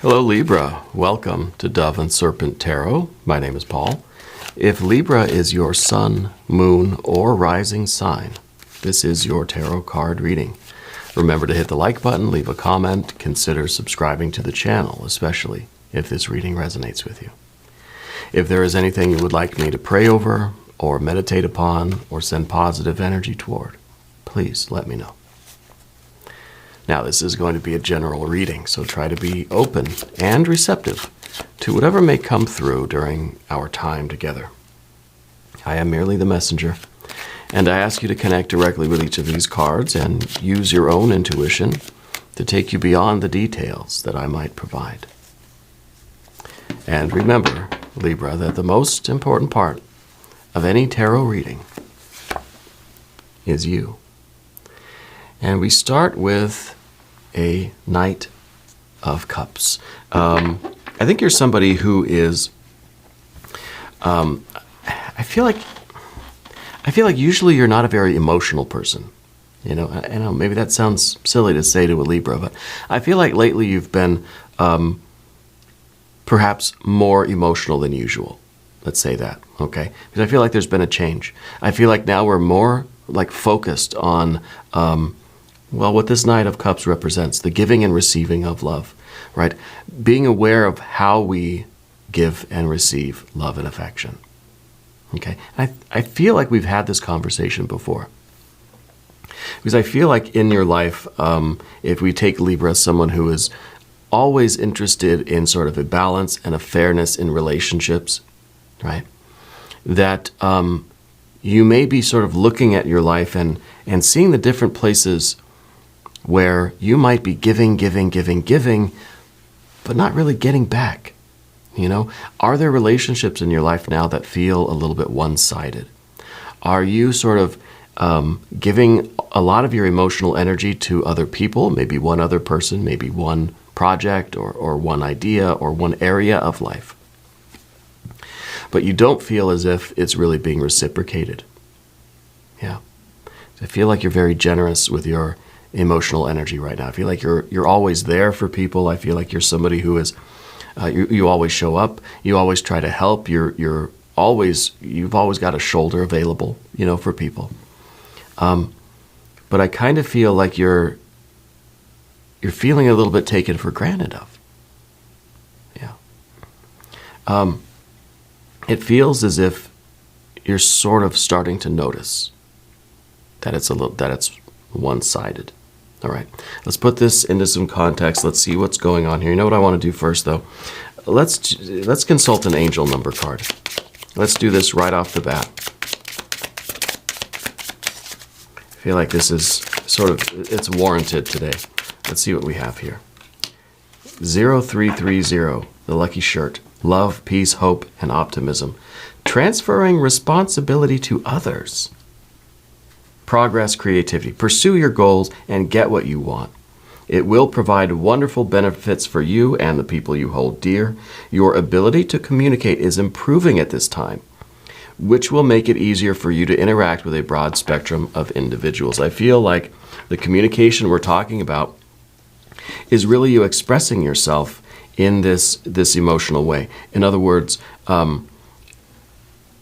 Hello Libra, welcome to Dove and Serpent Tarot. My name is Paul. If Libra is your sun, moon, or rising sign, this is your tarot card reading. Remember to hit the like button, leave a comment, consider subscribing to the channel, especially if this reading resonates with you. If there is anything you would like me to pray over, or meditate upon, or send positive energy toward, please let me know. Now, this is going to be a general reading, so try to be open and receptive to whatever may come through during our time together. I am merely the messenger, and I ask you to connect directly with each of these cards and use your own intuition to take you beyond the details that I might provide. And remember, Libra, that the most important part of any tarot reading is you. And we start with a Knight of Cups. I think you're somebody who is, I feel like usually you're not a very emotional person. You know, I know maybe that sounds silly to say to a Libra, but I feel like lately you've been perhaps more emotional than usual. Let's say that, okay? Because I feel like there's been a change. I feel like now we're more like focused on well, what this Knight of Cups represents, the giving and receiving of love, right? Being aware of how we give and receive love and affection, okay? I feel like we've had this conversation before. Because I feel like in your life, if we take Libra as someone who is always interested in sort of a balance and a fairness in relationships, right? That you may be sort of looking at your life and seeing the different places where you might be giving, but not really getting back. You know, are there relationships in your life now that feel a little bit one-sided? Are you sort of giving a lot of your emotional energy to other people, maybe one other person, maybe one project or one idea or one area of life, but you don't feel as if it's really being reciprocated? Yeah. I feel like you're very generous with your emotional energy right now. I feel like you're always there for people. I feel like you're somebody who is you always show up. You always try to help. You've always got a shoulder available, you know, for people. But I kind of feel like you're feeling a little bit taken for granted of. Yeah. It feels as if you're sort of starting to notice that it's one-sided. All right, let's put this into some context. Let's see what's going on here. You know what I want to do first, though? Let's consult an angel number card. Let's do this right off the bat. I feel like this is sort of, it's warranted today. Let's see what we have here. 0330, the lucky shirt. Love, peace, hope, and optimism. Transferring responsibility to others. Progress, creativity. Pursue your goals and get what you want. It will provide wonderful benefits for you and the people you hold dear. Your ability to communicate is improving at this time, which will make it easier for you to interact with a broad spectrum of individuals. I feel like the communication we're talking about is really you expressing yourself in this emotional way. In other words,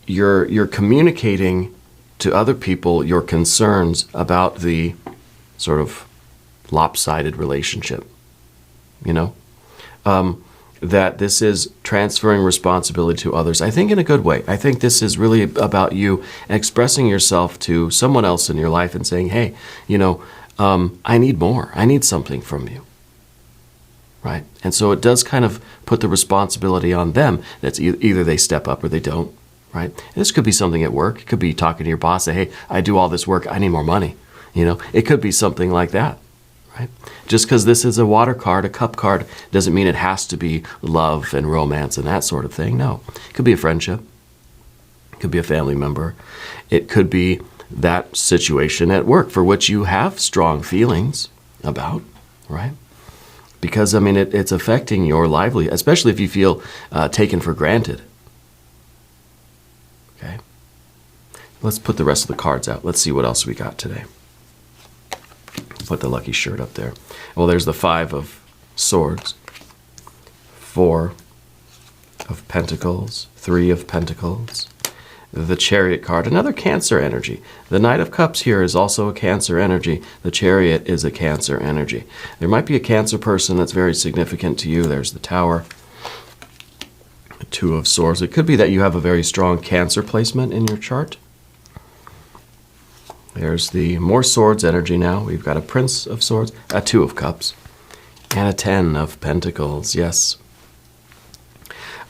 you're communicating to other people your concerns about the sort of lopsided relationship, you know? That this is transferring responsibility to others, I think in a good way. I think this is really about you expressing yourself to someone else in your life and saying, hey, you know, I need more. I need something from you, right? And so it does kind of put the responsibility on them. That's either they step up or they don't. Right? This could be something at work. It could be talking to your boss, say, hey, I do all this work, I need more money. You know, it could be something like that, right? Just because this is a water card, a cup card, doesn't mean it has to be love and romance and that sort of thing. No, it could be a friendship. It could be a family member. It could be that situation at work for which you have strong feelings about, right? Because, I mean, it's affecting your livelihood, especially if you feel taken for granted. Okay, let's put the rest of the cards out. Let's see what else we got today. Put the lucky shirt up there. Well, there's the 5 of Swords, 4 of Pentacles, 3 of Pentacles, the Chariot card, another Cancer energy. The Knight of Cups here is also a Cancer energy. The Chariot is a Cancer energy. There might be a Cancer person that's very significant to you. There's the Tower, the 2 of Swords. It could be that you have a very strong Cancer placement in your chart. There's the more Swords energy now. We've got a Prince of Swords, a 2 of Cups, and a 10 of Pentacles. Yes.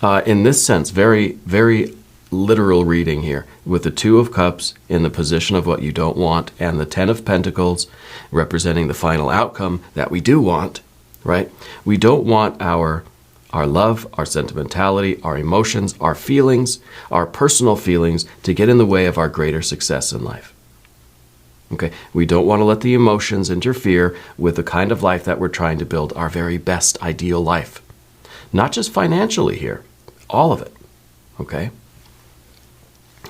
In this sense, very, very literal reading here, with the 2 of Cups in the position of what you don't want, and the 10 of Pentacles representing the final outcome that we do want, right? We don't want our love, our sentimentality, our emotions, our feelings, our personal feelings to get in the way of our greater success in life. Okay, we don't want to let the emotions interfere with the kind of life that we're trying to build, our very best ideal life. Not just financially here, all of it. Okay?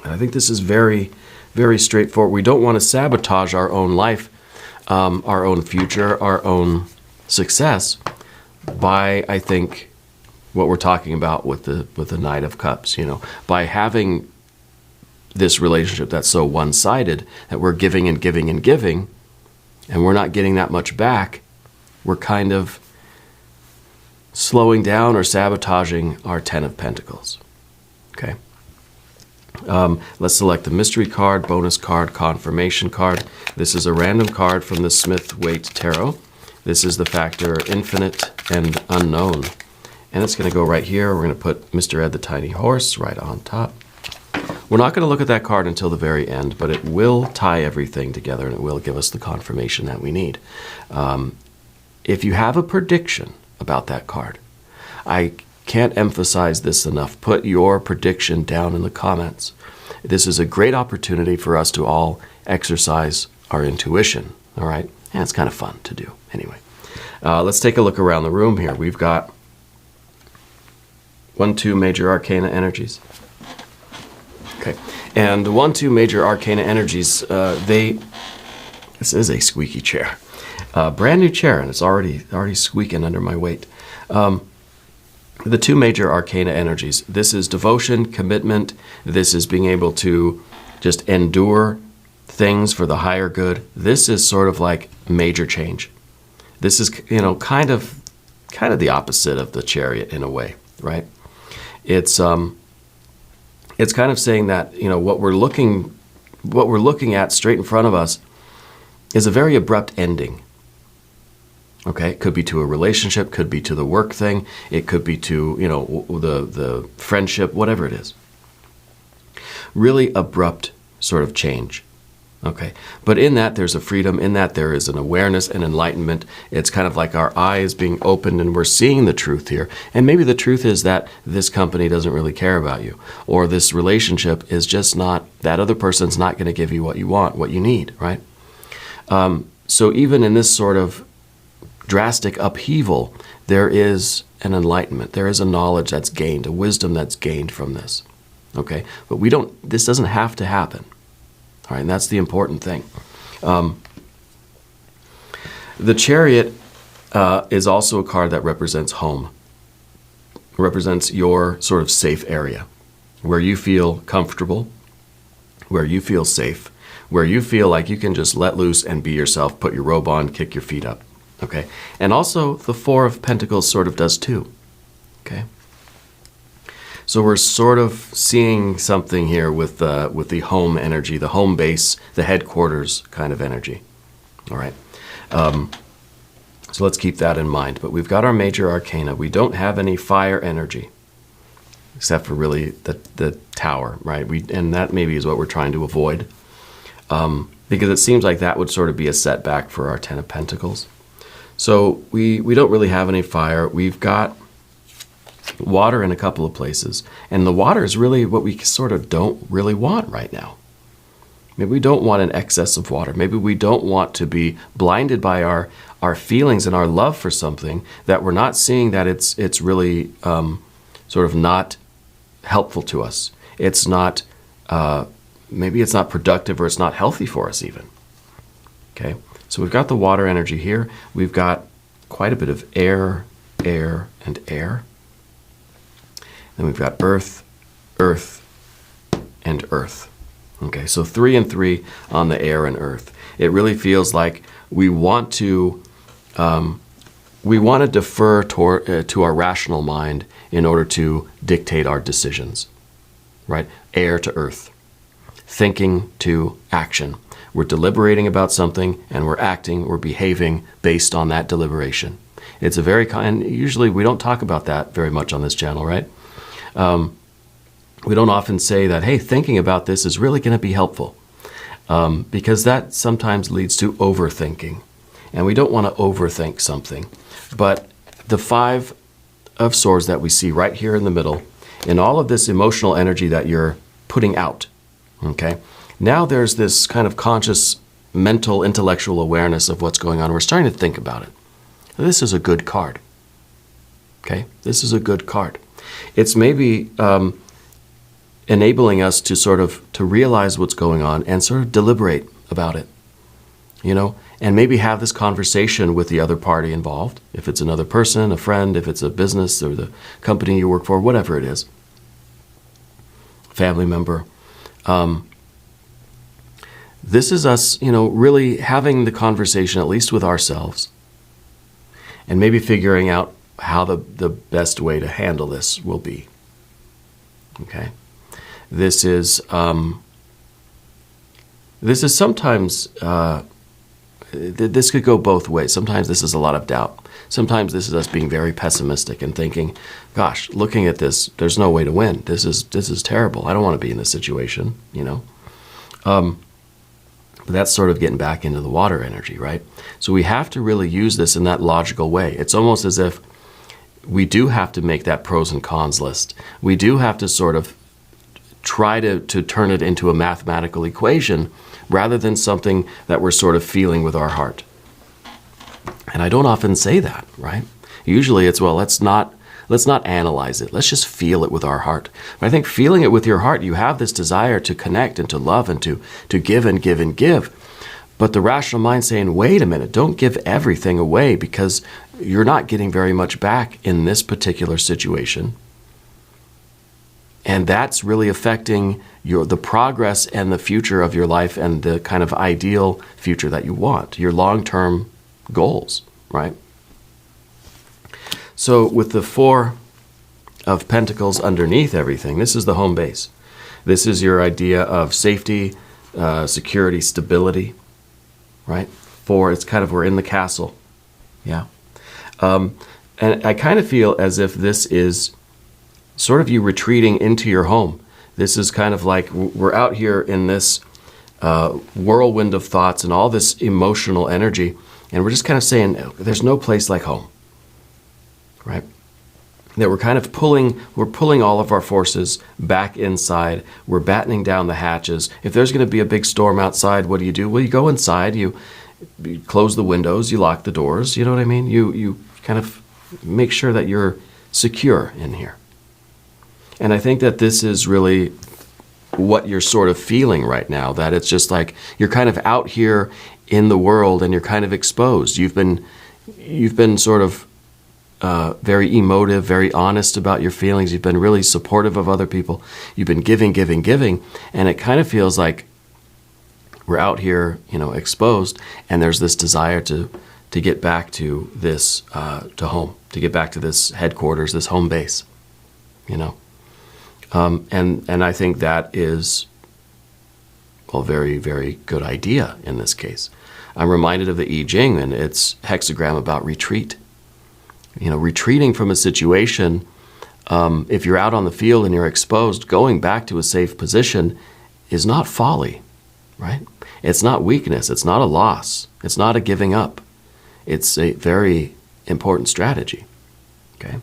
And I think this is very, very straightforward. We don't want to sabotage our own life, our own future, our own success by, I think, what we're talking about with the Knight of Cups, by having this relationship that's so one-sided that we're giving and giving and giving, and we're not getting that much back. We're kind of slowing down or sabotaging our 10 of Pentacles. Okay. Let's select the mystery card, bonus card, confirmation card. This is a random card from the Smith-Waite Tarot. This is the factor infinite and unknown. And it's going to go right here. We're going to put Mr. Ed the Tiny Horse right on top. We're not going to look at that card until the very end, but it will tie everything together and it will give us the confirmation that we need. If you have a prediction about that card, I can't emphasize this enough. Put your prediction down in the comments. This is a great opportunity for us to all exercise our intuition, all right? And it's kind of fun to do. Anyway, let's take a look around the room here. We've got 1, 2 major arcana energies. Okay, and 1, 2 major arcana energies, this is a squeaky chair. Brand new chair, and it's already squeaking under my weight. The 2 major arcana energies. This is devotion, commitment. This is being able to just endure things for the higher good. This is sort of like major change. This is, kind of the opposite of the Chariot in a way, right? It's kind of saying that, what we're looking at straight in front of us is a very abrupt ending. Okay, it could be to a relationship, could be to the work thing, it could be to, the friendship, whatever it is. Really abrupt sort of change. Okay, but in that there's a freedom, in that there is an awareness and enlightenment. It's kind of like our eyes being opened and we're seeing the truth here. And maybe the truth is that this company doesn't really care about you, or this relationship is just not, that other person's not going to give you what you want, what you need, right? So even in this sort of drastic upheaval, there is an enlightenment. There is a knowledge that's gained, a wisdom that's gained from this. Okay, but this doesn't have to happen. All right, and that's the important thing. The Chariot is also a card that represents home. It represents your sort of safe area, where you feel comfortable, where you feel safe, where you feel like you can just let loose and be yourself, put your robe on, kick your feet up. Okay, and also the 4 of Pentacles sort of does too. Okay, so we're sort of seeing something here with the home energy, the home base, the headquarters kind of energy. All right, so let's keep that in mind. But we've got our major arcana. We don't have any fire energy, except for really the Tower, right? And that maybe is what we're trying to avoid, because it seems like that would sort of be a setback for our 10 of Pentacles. So we don't really have any fire. We've got water in a couple of places. And the water is really what we sort of don't really want right now. Maybe we don't want an excess of water. Maybe we don't want to be blinded by our feelings and our love for something that we're not seeing that it's really sort of not helpful to us. It's not, maybe it's not productive or it's not healthy for us even. Okay. So we've got the water energy here. We've got quite a bit of air, air, and air. Then we've got earth, earth, and earth. Okay, so 3 and 3 on the air and earth. It really feels like we want to defer to our rational mind in order to dictate our decisions, right? Air to earth, thinking to action. We're deliberating about something and we're acting, we're behaving based on that deliberation. It's a very kind, usually we don't talk about that very much on this channel, right? We don't often say that, hey, thinking about this is really going to be helpful, because that sometimes leads to overthinking. And we don't want to overthink something. But the 5 of Swords that we see right here in the middle, in all of this emotional energy that you're putting out, okay? Now there's this kind of conscious, mental, intellectual awareness of what's going on. We're starting to think about it. This is a good card, okay? This is a good card. It's maybe enabling us to to realize what's going on and sort of deliberate about it, you know, and maybe have this conversation with the other party involved. If it's another person, a friend, if it's a business or the company you work for, whatever it is, family member. This is us, you know, really having the conversation, at least with ourselves, and maybe figuring out how the best way to handle this will be. Okay? This is sometimes, this could go both ways. Sometimes this is a lot of doubt. Sometimes this is us being very pessimistic and thinking, gosh, looking at this, there's no way to win. This is terrible. I don't want to be in this situation, you know? But that's sort of getting back into the water energy, right? So we have to really use this in that logical way. It's almost as if we do have to make that pros and cons list. We do have to sort of try to turn it into a mathematical equation rather than something that we're sort of feeling with our heart. And I don't often say that, right? Usually it's, well, let's not analyze it. Let's just feel it with our heart. But I think feeling it with your heart, you have this desire to connect and to love and to give and give and give. But the rational mind saying, wait a minute, don't give everything away because you're not getting very much back in this particular situation. And that's really affecting the progress and the future of your life and the kind of ideal future that you want, your long-term goals, right? So with the 4 of Pentacles underneath everything, this is the home base. This is your idea of safety, security, stability, right? 4, it's kind of, we're in the castle, yeah. And I kind of feel as if this is sort of you retreating into your home. This is kind of like we're out here in this whirlwind of thoughts and all this emotional energy, and we're just kind of saying, there's no place like home, right? That we're kind of pulling all of our forces back inside. We're battening down the hatches. If there's going to be a big storm outside, what do? Well, you go inside, you close the windows, you lock the doors, you know what I mean? You kind of make sure that you're secure in here. And I think that this is really what you're sort of feeling right now, that it's just like you're kind of out here in the world and you're kind of exposed. You've been sort of very emotive, very honest about your feelings. You've been really supportive of other people. You've been giving, and it kind of feels like we're out here, you know, exposed, and there's this desire to get back to this, to home, to get back to this headquarters, this home base, you know. And I think that is a very, very good idea in this case. I'm reminded of the I Ching and its hexagram about retreat. You know, retreating from a situation, if you're out on the field and you're exposed, going back to a safe position is not folly, right? It's not weakness. It's not a loss. It's not a giving up. It's a very important strategy, okay?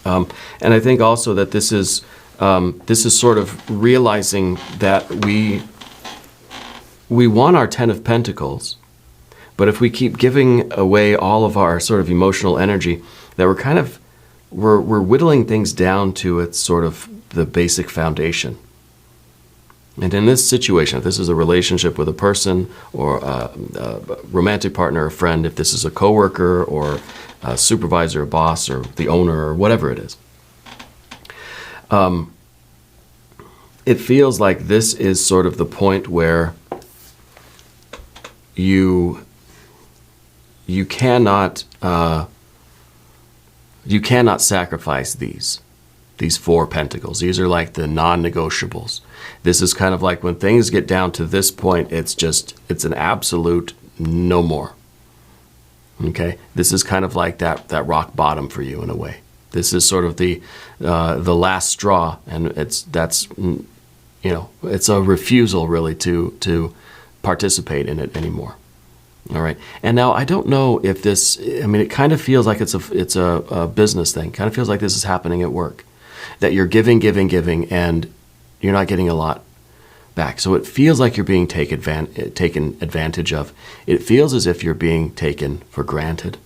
And I think also that this is sort of realizing that we want our 10 of Pentacles, but if we keep giving away all of our sort of emotional energy, that we're whittling things down to its sort of the basic foundation. And in this situation, if this is a relationship with a person or a romantic partner, a friend, if this is a coworker or a supervisor, a boss, or the owner, or whatever it is, It feels like this is sort of the point where you cannot sacrifice these 4 pentacles. These are like the non-negotiables. This is kind of like when things get down to this point, it's an absolute no more. Okay, this is kind of like that rock bottom for you in a way. This is sort of the last straw, and it's a refusal really to participate in it anymore. All right, and now I don't know if this. I mean, it kind of feels like it's a business thing. Kind of feels like this is happening at work, that you're giving, and you're not getting a lot back. So it feels like you're being taken advantage of. It feels as if you're being taken for granted.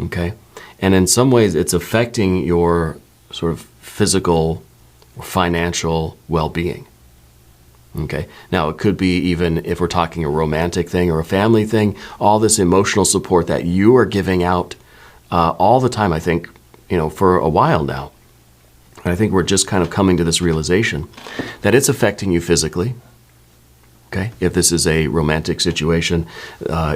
Okay? And in some ways, it's affecting your sort of physical or financial well-being. Okay? Now, it could be, even if we're talking a romantic thing or a family thing, all this emotional support that you are giving out all the time, I think, for a while now. And I think we're just kind of coming to this realization that it's affecting you physically. Okay? If this is a romantic situation,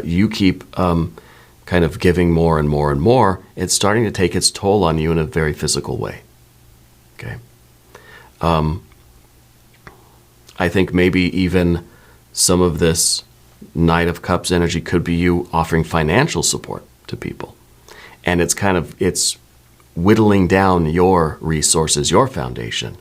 you keep kind of giving more and more and more, it's starting to take its toll on you in a very physical way. Okay? I think maybe even some of this Knight of Cups energy could be you offering financial support to people. And it's whittling down your resources, your foundation.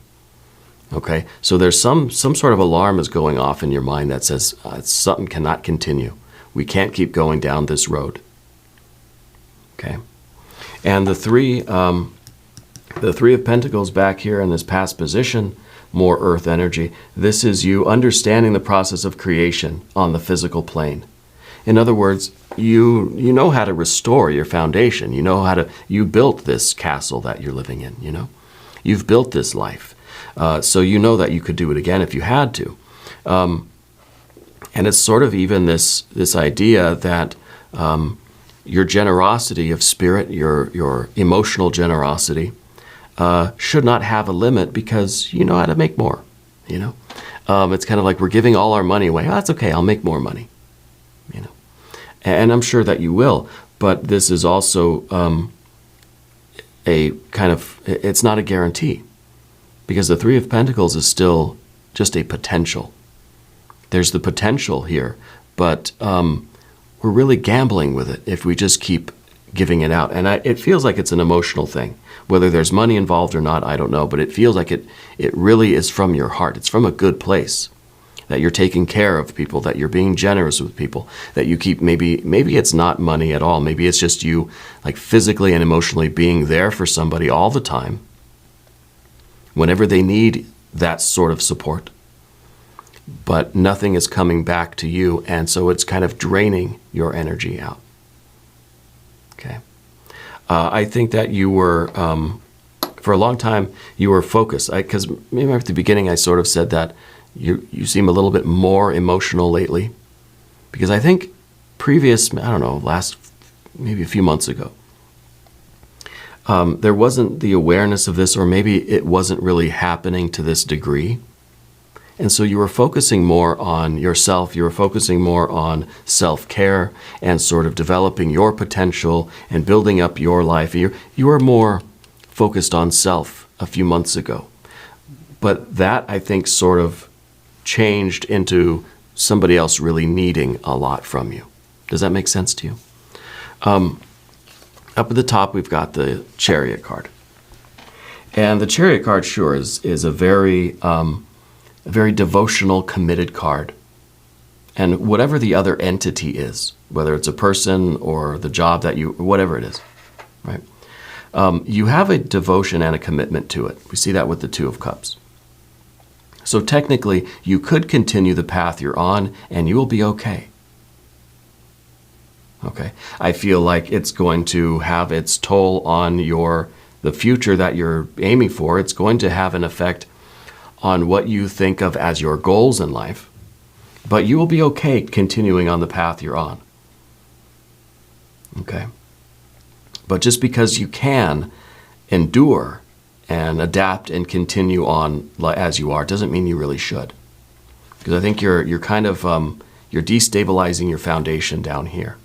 Okay? So there's some sort of alarm is going off in your mind that says something cannot continue. We can't keep going down this road. Okay? And the three of Pentacles back here in this past position, more earth energy. This is you understanding the process of creation on the physical plane. In other words, you know how to restore your foundation. You built this castle that you're living in, You've built this life. So you know that you could do it again if you had to. And it's sort of even this idea that your generosity of spirit, your emotional generosity, should not have a limit because you know how to make more, It's kind of like we're giving all our money away. Oh, that's okay, I'll make more money, And I'm sure that you will, but this is also a kind of, it's not a guarantee, because the Three of Pentacles is still just a potential. There's the potential here, but we're really gambling with it if we just keep giving it out. And it feels like it's an emotional thing. Whether there's money involved or not, I don't know, but it feels like it really is from your heart. It's from a good place, that you're taking care of people, that you're being generous with people, that you keep, maybe it's not money at all. Maybe it's just you, like, physically and emotionally being there for somebody all the time whenever they need that sort of support. But nothing is coming back to you, and so it's kind of draining your energy out. Okay. I think that you were, for a long time, you were focused. Because maybe at the beginning I sort of said that you seem a little bit more emotional lately. Because I think maybe a few months ago, there wasn't the awareness of this, or maybe it wasn't really happening to this degree. And so you were focusing more on yourself, you were focusing more on self-care and sort of developing your potential and building up your life. You were more focused on self a few months ago. But that, I think, sort of changed into somebody else really needing a lot from you. Does that make sense to you? Up at the top, we've got the Chariot card. And the Chariot card, sure, is a very devotional, committed card. And whatever the other entity is, whether it's a person or the job whatever it is, right? You have a devotion and a commitment to it. We see that with the Two of Cups. So technically, you could continue the path you're on and you will be okay. Okay. I feel like it's going to have its toll on the future that you're aiming for. It's going to have an effect on what you think of as your goals in life, but you will be okay continuing on the path you're on. Okay? But just because you can endure and adapt and continue on as you are doesn't mean you really should. Because I think you're kind of you're destabilizing your foundation down here.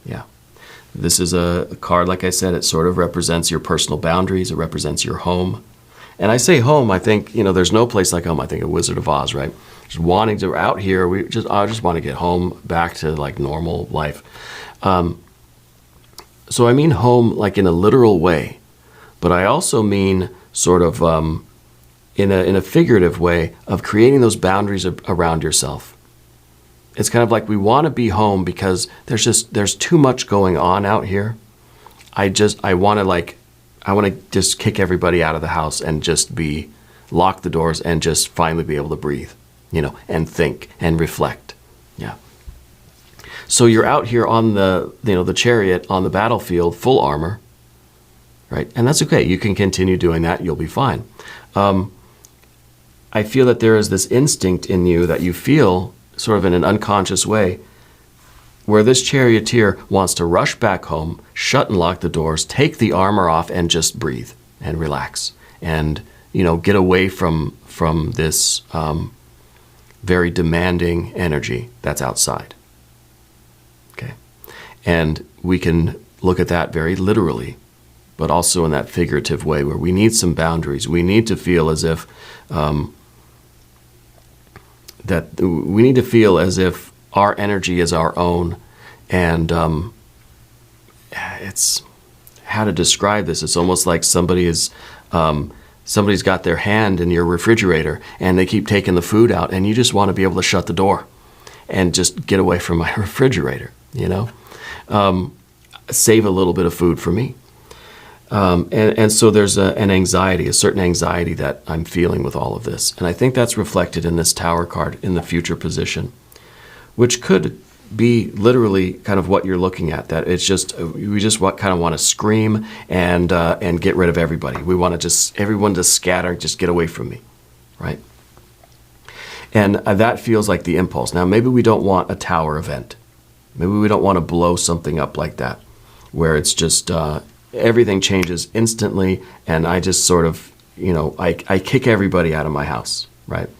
Yeah. This is a card, like I said, it sort of represents your personal boundaries. It represents your home. And I say home, I think, there's no place like home. I think of Wizard of Oz, right? Just wanting to, out here, I just want to get home, back to like normal life. So I mean home like in a literal way, but I also mean sort of in a figurative way of creating those boundaries around yourself. It's kind of like we want to be home because there's too much going on out here. I want to just kick everybody out of the house and just lock the doors and just finally be able to breathe, and think and reflect. Yeah. So you're out here on the chariot on the battlefield, full armor, right? And that's okay. You can continue doing that. You'll be fine. I feel that there is this instinct in you that you feel sort of in an unconscious way where this charioteer wants to rush back home, shut and lock the doors, take the armor off and just breathe and relax and, get away from this very demanding energy that's outside. Okay. And we can look at that very literally, but also in that figurative way where we need some boundaries. We need to feel as if our energy is our own, and it's how to describe this. It's almost like somebody's got their hand in your refrigerator and they keep taking the food out, and you just want to be able to shut the door and just get away from my refrigerator. Save a little bit of food for me. And so there's a certain anxiety that I'm feeling with all of this. And I think that's reflected in this Tower card in the future position, which could be literally kind of what you're looking at, that it's just, we just kind of want to scream and get rid of everybody. We want to everyone to scatter, just get away from me, right? And that feels like the impulse. Now, maybe we don't want a Tower event. Maybe we don't want to blow something up like that, where it's just, everything changes instantly, and I just sort of, I kick everybody out of my house, right?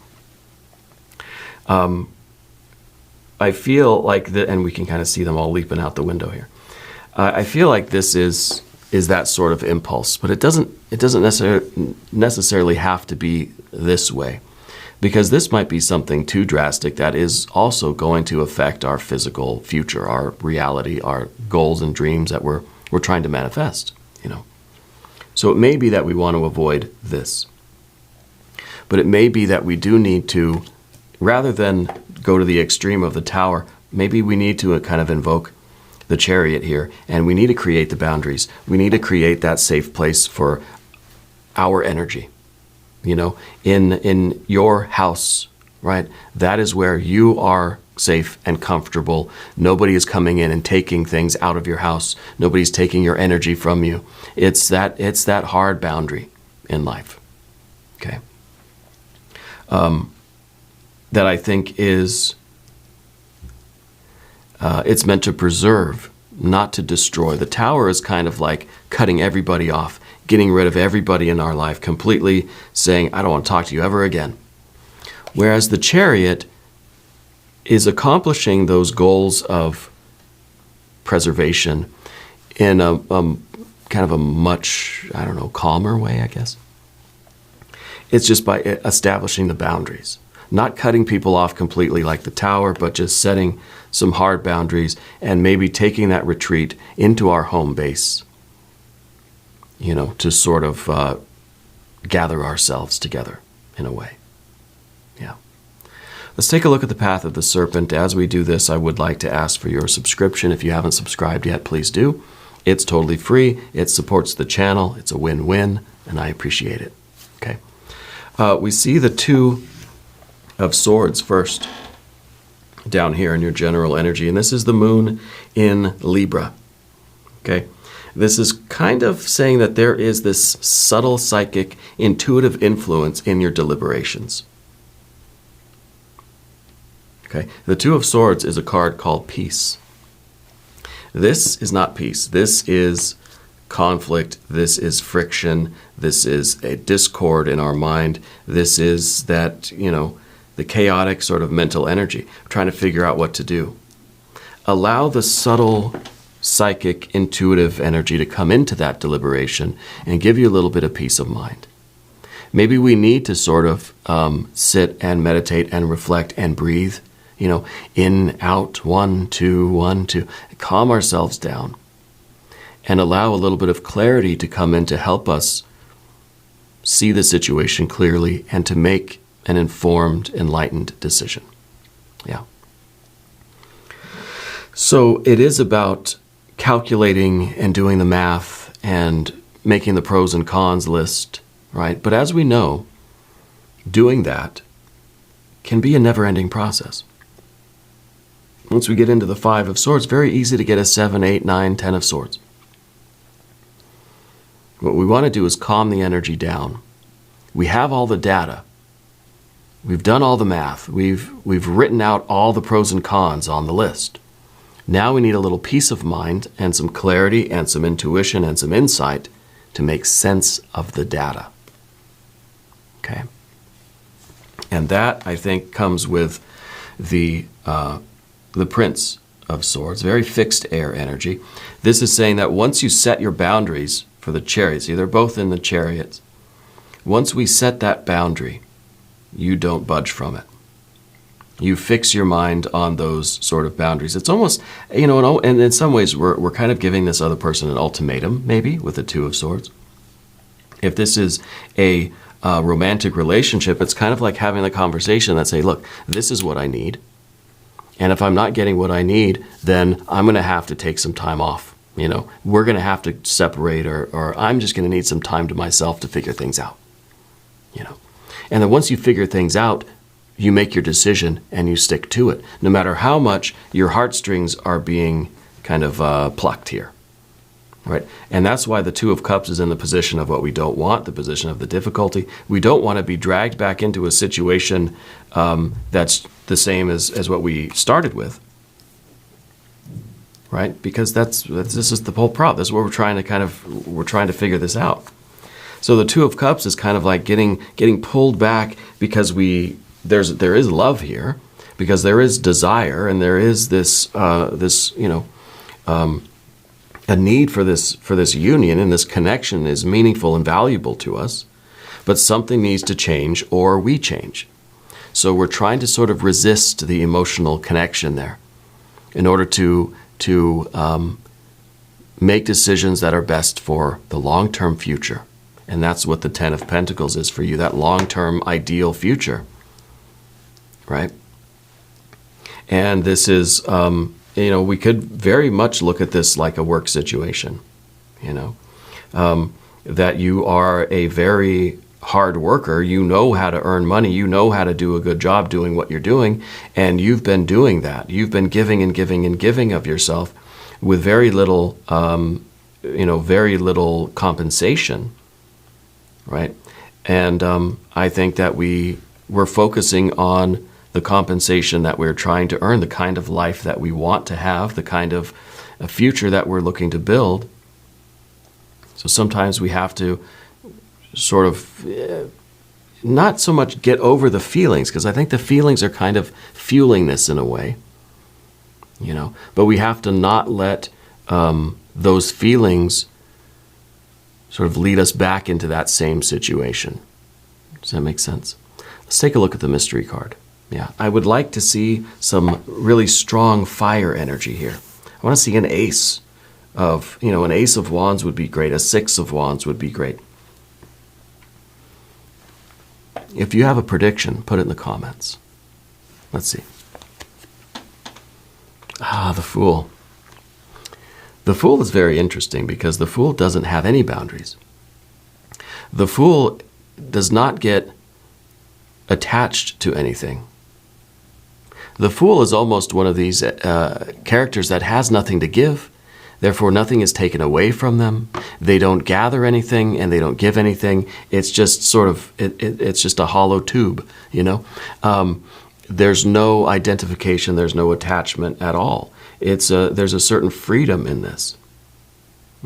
I feel like and we can kind of see them all leaping out the window here. I feel like this is that sort of impulse, but it doesn't necessarily have to be this way, because this might be something too drastic that is also going to affect our physical future, our reality, our goals and dreams that we're trying to manifest, So it may be that we want to avoid this. But it may be that we do need to, rather than go to the extreme of the Tower, maybe we need to kind of invoke the Chariot here, and we need to create the boundaries. We need to create that safe place for our energy. In your house, right? That is where you are safe and comfortable. Nobody is coming in and taking things out of your house. Nobody's taking your energy from you. It's that hard boundary in life. Okay. That I think is it's meant to preserve, not to destroy. The Tower is kind of like cutting everybody off, getting rid of everybody in our life, completely saying, I don't want to talk to you ever again. Whereas the Chariot is accomplishing those goals of preservation in a kind of a much, calmer way, I guess. It's just by establishing the boundaries, not cutting people off completely like the Tower, but just setting some hard boundaries and maybe taking that retreat into our home base, to sort of gather ourselves together in a way. Yeah. Let's take a look at the path of the serpent. As we do this, I would like to ask for your subscription. If you haven't subscribed yet, please do. It's totally free. It supports the channel. It's a win-win, and I appreciate it. Okay. We see the Two of Swords first down here in your general energy, and this is the moon in Libra. Okay. This is kind of saying that there is this subtle psychic, intuitive influence in your deliberations. Okay. The Two of Swords is a card called Peace. This is not peace. This is conflict, this is friction, this is a discord in our mind, this is that, the chaotic sort of mental energy, trying to figure out what to do. Allow the subtle psychic, intuitive energy to come into that deliberation and give you a little bit of peace of mind. Maybe we need to sort of sit and meditate and reflect and breathe, in, out, 1, 2, 1, 2, calm ourselves down and allow a little bit of clarity to come in to help us see the situation clearly and to make an informed, enlightened decision. Yeah. So it is about calculating and doing the math and making the pros and cons list, right? But as we know, doing that can be a never-ending process. Once we get into the 5 of Swords, very easy to get a 7, 8, 9, 10 of Swords. What we want to do is calm the energy down. We have all the data. We've done all the math. We've written out all the pros and cons on the list. Now we need a little peace of mind and some clarity and some intuition and some insight to make sense of the data. Okay? And that, I think, comes with the Prince of Swords, very fixed air energy. This is saying that once you set your boundaries for the Chariots, they're both in the Chariots, once we set that boundary, you don't budge from it. You fix your mind on those sort of boundaries. It's almost, and in some ways we're kind of giving this other person an ultimatum, maybe, with the 2 of Swords. If this is a romantic relationship, it's kind of like having the conversation that say, look, this is what I need. And if I'm not getting what I need, then I'm going to have to take some time off. We're going to have to separate, or I'm just going to need some time to myself to figure things out. And then once you figure things out, you make your decision and you stick to it, no matter how much your heartstrings are being kind of plucked here. Right? And that's why the 2 of Cups is in the position of what we don't want, the position of the difficulty. We don't want to be dragged back into a situation that's the same as what we started with. Right? Because this is the whole problem. This is where we're trying to figure this out. So the 2 of Cups is kind of like getting pulled back because there is love here, because there is desire, and there is this a need for this union, and this connection is meaningful and valuable to us, but something needs to change or we change. So we're trying to sort of resist the emotional connection there in order to make decisions that are best for the long-term future. And that's what the 10 of Pentacles is for you, that long-term ideal future, right? And this is, we could very much look at this like a work situation, that you are a very hard worker, you know how to earn money, you know how to do a good job doing what you're doing, and you've been doing that. You've been giving and giving and giving of yourself with very little, very little compensation. Right? And I think that we're focusing on the compensation that we're trying to earn, the kind of life that we want to have, the kind of a future that we're looking to build. So sometimes we have to sort of not so much get over the feelings, because I think the feelings are kind of fueling this in a way, but we have to not let those feelings sort of lead us back into that same situation. Does that make sense? Let's take a look at the mystery card. Yeah, I would like to see some really strong fire energy here. I want to see an ace of, an ace of wands would be great. A 6 of wands would be great. If you have a prediction, put it in the comments. Let's see. The Fool. The Fool is very interesting because the Fool doesn't have any boundaries. The Fool does not get attached to anything. The Fool is almost one of these characters that has nothing to give, therefore nothing is taken away from them. They don't gather anything and they don't give anything. It's just sort of, it's just a hollow tube, There's no identification, there's no attachment at all. There's a certain freedom in this.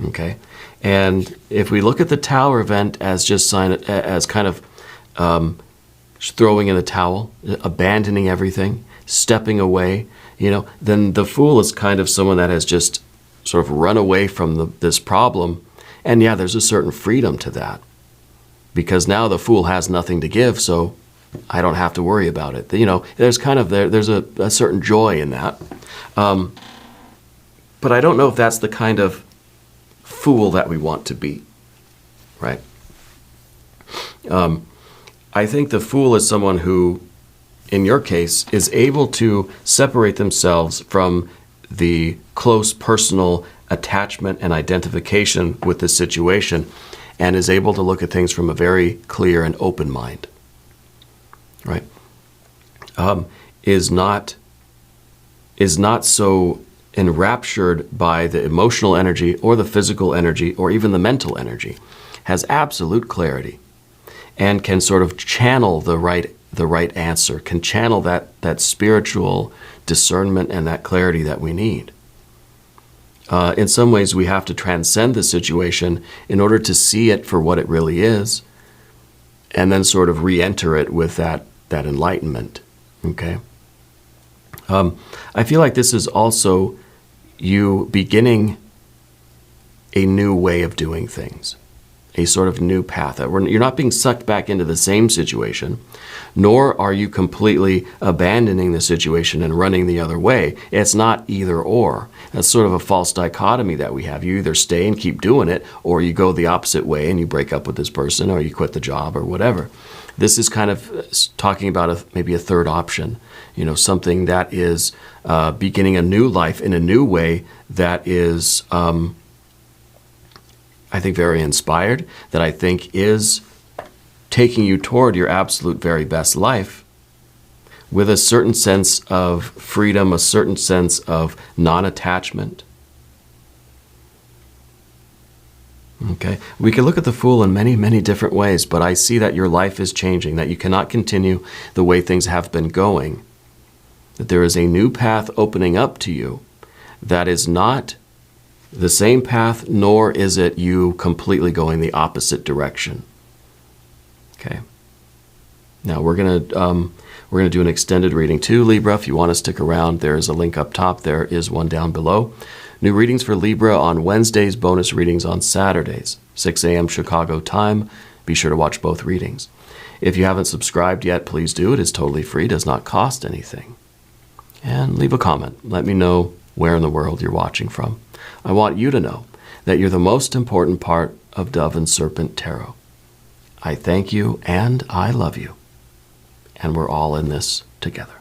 Okay? And if we look at the Tower event as just as kind of throwing in the towel, abandoning everything, stepping away, then the Fool is kind of someone that has just sort of run away from this problem. And yeah, there's a certain freedom to that, because now the Fool has nothing to give, so I don't have to worry about it. There's kind of there's a certain joy in that. But I don't know if that's the kind of fool that we want to be, right? I think the Fool is someone who, in your case, is able to separate themselves from the close personal attachment and identification with the situation, and is able to look at things from a very clear and open mind, right? Is not so enraptured by the emotional energy or the physical energy or even the mental energy, has absolute clarity, and can sort of channel the right answer, can channel that spiritual discernment and that clarity that we need. In some ways, we have to transcend the situation in order to see it for what it really is, and then sort of re-enter it with that enlightenment. Okay? I feel like this is also you beginning a new way of doing things, a sort of new path. You're not being sucked back into the same situation, nor are you completely abandoning the situation and running the other way. It's not either or. That's sort of a false dichotomy that we have. You either stay and keep doing it, or you go the opposite way and you break up with this person, or you quit the job, or whatever. This is kind of talking about maybe a third option, something that is beginning a new life in a new way that is, I think, very inspired, that I think is taking you toward your absolute very best life with a certain sense of freedom, a certain sense of non-attachment. Okay, we can look at the Fool in many, many different ways, but I see that your life is changing, that you cannot continue the way things have been going, that there is a new path opening up to you that is not the same path, nor is it you completely going the opposite direction. Okay. Now we're gonna do an extended reading too, Libra. If you want to stick around, there is a link up top. There is one down below. New readings for Libra on Wednesdays, bonus readings on Saturdays, 6 a.m. Chicago time. Be sure to watch both readings. If you haven't subscribed yet, please do. It is totally free, does not cost anything. And leave a comment. Let me know where in the world you're watching from. I want you to know that you're the most important part of Dove and Serpent Tarot. I thank you and I love you. And we're all in this together.